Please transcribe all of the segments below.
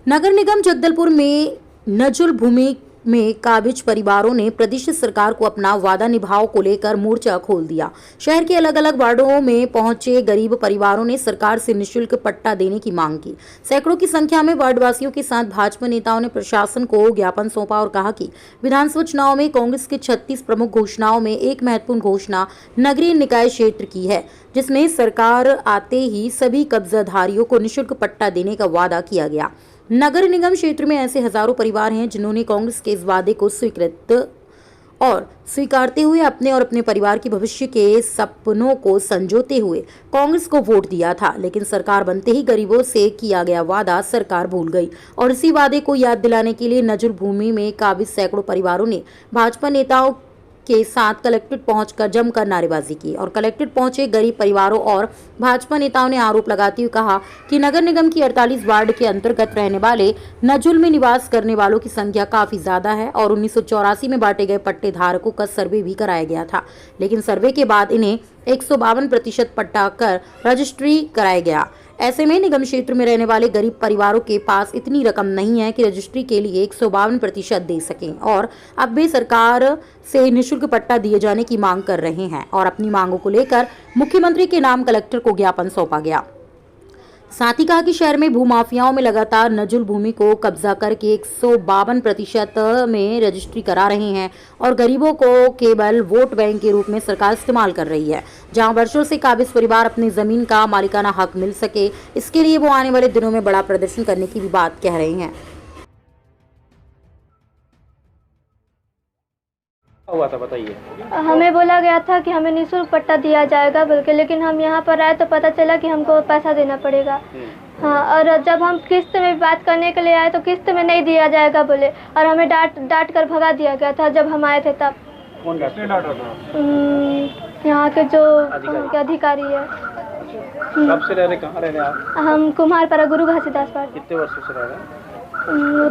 नगर निगम जगदलपुर में नजुल भूमि में काबिज परिवारों ने प्रदेश सरकार को अपना वादा निभाव को लेकर मोर्चा खोल दिया। शहर के अलग अलग वार्डों में पहुंचे गरीब परिवारों ने सरकार से निःशुल्क पट्टा देने की मांग की। सैकड़ों की संख्या में वार्डवासियों के साथ भाजपा नेताओं ने प्रशासन को ज्ञापन सौंपा और कहा कि विधानसभा चुनाव में कांग्रेस की 36 प्रमुख घोषणाओं में एक महत्वपूर्ण घोषणा नगरीय निकाय क्षेत्र की है, जिसमें सरकार आते ही सभी कब्जाधारियों को निःशुल्क पट्टा देने का वादा किया गया। नगर निगम क्षेत्र में ऐसे हजारों परिवार हैं जिन्होंने कांग्रेस के इस वादे को स्वीकारते हुए अपने और अपने परिवार के भविष्य के सपनों को संजोते हुए कांग्रेस को वोट दिया था, लेकिन सरकार बनते ही गरीबों से किया गया वादा सरकार भूल गई और इसी वादे को याद दिलाने के लिए नजुल भूमि में काबिज सैकड़ों परिवारों ने भाजपा नेताओं के साथ कलेक्ट्रेट पहुंचकर जमकर नारेबाजी की और कलेक्ट्रेट पहुंचे गरीब परिवारों और भाजपा नेताओं ने आरोप लगाते हुए कहा कि नगर निगम की 48 वार्ड के अंतर्गत रहने वाले नजुल में निवास करने वालों की संख्या काफी ज्यादा है और 1984 में बांटे गए पट्टे धारकों का सर्वे भी कराया गया था, लेकिन सर्वे के बाद इन्हें 152% पट्टा कर रजिस्ट्री कराया गया। ऐसे में निगम क्षेत्र में रहने वाले गरीब परिवारों के पास इतनी रकम नहीं है कि रजिस्ट्री के लिए 152% दे सकें और अब वे सरकार से निःशुल्क पट्टा दिए जाने की मांग कर रहे हैं और अपनी मांगों को लेकर मुख्यमंत्री के नाम कलेक्टर को ज्ञापन सौंपा गया। साथ ही कहा कि शहर में भूमाफियाओं में लगातार नजुल भूमि को कब्जा करके 152% में रजिस्ट्री करा रहे हैं और गरीबों को केवल वोट बैंक के रूप में सरकार इस्तेमाल कर रही है। जहां वर्षों से काबिज परिवार अपनी जमीन का मालिकाना हक मिल सके, इसके लिए वो आने वाले दिनों में बड़ा प्रदर्शन करने की भी बात कह रहे हैं। हुआ था बताइए। हमें बोला गया था कि हमें निःशुल्क पट्टा दिया जाएगा बल्कि, लेकिन हम यहाँ पर आए तो पता चला कि हमको पैसा देना पड़ेगा। हाँ, और जब हम किस्त में बात करने के लिए आए तो किस्त में नहीं दिया जाएगा बोले और हमें डांट कर भगा दिया गया था जब हम आए थे तब। कौन डांटा था? यहाँ के जो अधिकारी है। कब से रह रहे, कहाँ रह रहे आप? हम कुम्हारपाड़ा गुरु घासीदास पार्क। कितने वर्षों से रह रहे हैं?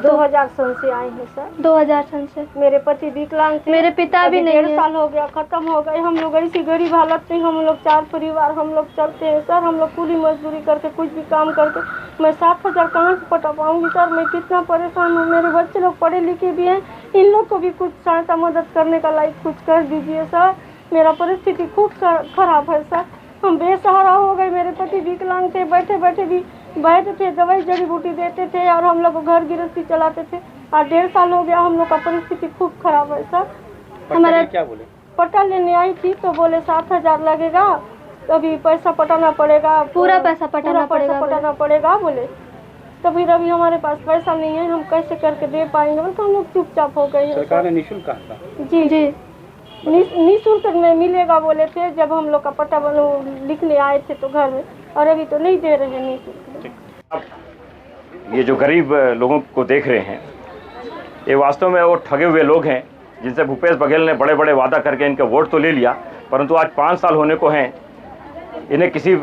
2000 सन से आए हैं सर। 2000 सन से। मेरे पति विकलांग थे, मेरे पिता भी नहीं 1.5 साल हो गया, खत्म हो गए। हम लोग ऐसी गरीब हालत में, हम लोग 4 परिवार हम लोग चलते हैं सर। हम लोग पूरी मजदूरी करके कुछ भी काम करके मैं 7,000 कहाँ से पटा पाऊंगी सर? मैं कितना परेशान हूँ। मेरे बच्चे लोग पढ़े लिखे भी हैं, इन लोग को भी कुछ सहायता मदद करने का लायक कुछ कर दीजिए सर। मेरा परिस्थिति खूब खराब है सर। हम बेसहारा हो गए। मेरे पति विकलांग थे, बैठे बैठे भी बैठे थे, दवाई जड़ी बूटी देते थे और हम लोग घर गृहस्थी चलाते थे। और 1.5 साल हो गया, हम लोग का परिस्थिति खूब खराब है सर। हमारा क्या बोले? पट्टा लेने आई थी तो बोले 7,000 लगेगा, अभी पैसा पटाना पड़ेगा, पूरा पैसा पटाना पड़ेगा बोले। तो फिर अभी हमारे पास पैसा नहीं है, हम कैसे करके दे पाएंगे? तो हम लोग चुपचाप हो गए। सरकार ने निःशुल्क कहा था? जी जी, निःशुल्क में मिलेगा बोले थे जब हम लोग का पट्टा लिखने आए थे तो घर में, और अभी तो नहीं दे रहे हैं निःशुल्क। ये जो गरीब लोगों को देख रहे हैं, ये वास्तव में वो ठगे हुए लोग हैं जिनसे भूपेश बघेल ने बड़े बड़े वादा करके इनका वोट तो ले लिया, परंतु आज 5 साल होने को हैं, इन्हें किसी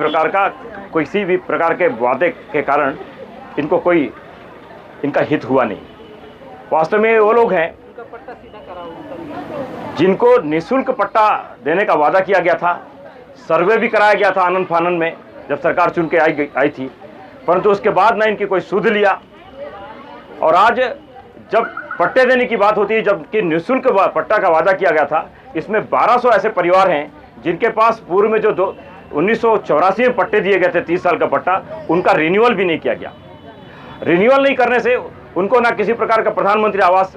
भी प्रकार के वादे के कारण इनको कोई इनका हित हुआ नहीं। वास्तव में वो लोग हैं जिनको निःशुल्क पट्टा देने का वादा किया गया था, सर्वे भी कराया गया था आनंद फानन में जब सरकार चुन के आई थी, परंतु उसके बाद ना इनकी कोई सुध लिया। और आज जब पट्टे देने की बात होती है, जबकि निःशुल्क पट्टा का वादा किया गया था, इसमें 1200 ऐसे परिवार हैं जिनके पास पूर्व में जो 1984 में पट्टे दिए गए थे 30 साल का पट्टा, उनका रिन्यूअल भी नहीं किया गया। रिन्यूअल नहीं करने से उनको ना किसी प्रकार का प्रधानमंत्री आवास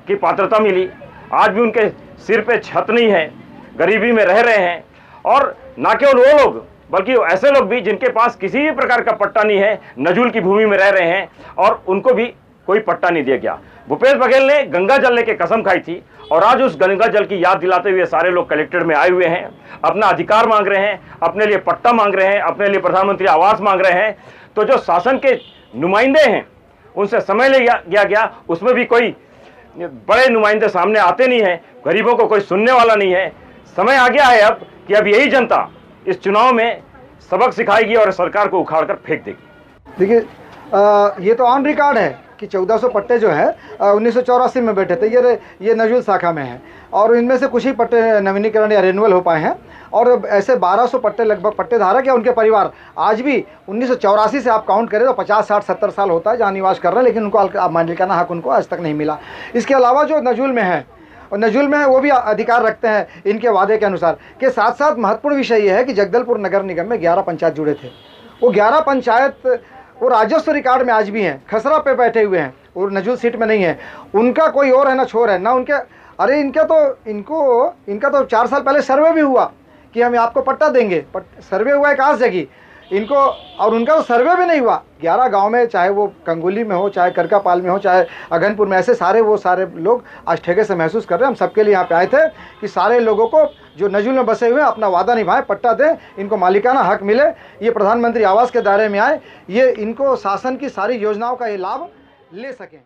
की पात्रता मिली, आज भी उनके सिर पे छत नहीं है, गरीबी में रह रहे हैं। और ना केवल वो लोग बल्कि ऐसे लोग भी जिनके पास किसी भी प्रकार का पट्टा नहीं है, नजुल की भूमि में रह रहे हैं और उनको भी कोई पट्टा नहीं दिया गया। भूपेश बघेल ने गंगा जल लेके कसम खाई थी और आज उस गंगा जल की याद दिलाते हुए सारे लोग कलेक्ट्रेट में आए हुए हैं, अपना अधिकार मांग रहे हैं, अपने लिए पट्टा मांग रहे हैं, अपने लिए प्रधानमंत्री आवास मांग रहे हैं। तो जो शासन के नुमाइंदे हैं उनसे समय ले गया, उसमें भी कोई बड़े नुमाइंदे सामने आते नहीं हैं, गरीबों को कोई सुनने वाला नहीं है। समय आ गया है अब कि अब यही जनता इस चुनाव में सबक सिखाएगी और सरकार को उखाड़ कर फेंक देगी। देखिए, ये तो ऑन रिकॉर्ड है कि 1400 पट्टे जो है 1984 में बैठे थे, ये नजुल शाखा में है और इनमें से कुछ ही पट्टे नवीनीकरण या रिन्यूअल हो पाए हैं। और ऐसे 1200 पट्टे लगभग पट्टे धारक या उनके परिवार आज भी 1984 से आप काउंट करें तो 50, 60, 70 साल होता है जहाँ निवास कर रहे हैं, लेकिन उनको मालिकाना हक उनको आज तक नहीं मिला। इसके अलावा जो नजुल में है और नजुल में है वो भी अधिकार रखते हैं इनके वादे के अनुसार। के साथ साथ महत्वपूर्ण विषय ये है कि जगदलपुर नगर निगम में 11 पंचायत जुड़े थे। वो 11 पंचायत वो राजस्व रिकॉर्ड में आज भी हैं, खसरा पे बैठे हुए हैं और नजुल सीट में नहीं है। उनका कोई और है ना छोर है ना उनके। अरे इनका तो 4 साल पहले सर्वे भी हुआ कि हम आपको पट्टा देंगे, सर्वे हुआ है 8 जगह इनको, और उनका तो सर्वे भी नहीं हुआ। 11 गांव में, चाहे वो कंगोली में हो, चाहे करकापाल में हो, चाहे अगनपुर में, ऐसे सारे लोग आज ठेके से महसूस कर रहे हैं। हम सबके लिए यहाँ पे आए थे कि सारे लोगों को जो नजुल में बसे हुए हैं अपना वादा निभाएं, पट्टा दें, इनको मालिकाना हक मिले, ये प्रधानमंत्री आवास के दायरे में आए, ये इनको शासन की सारी योजनाओं का ये लाभ ले सकें।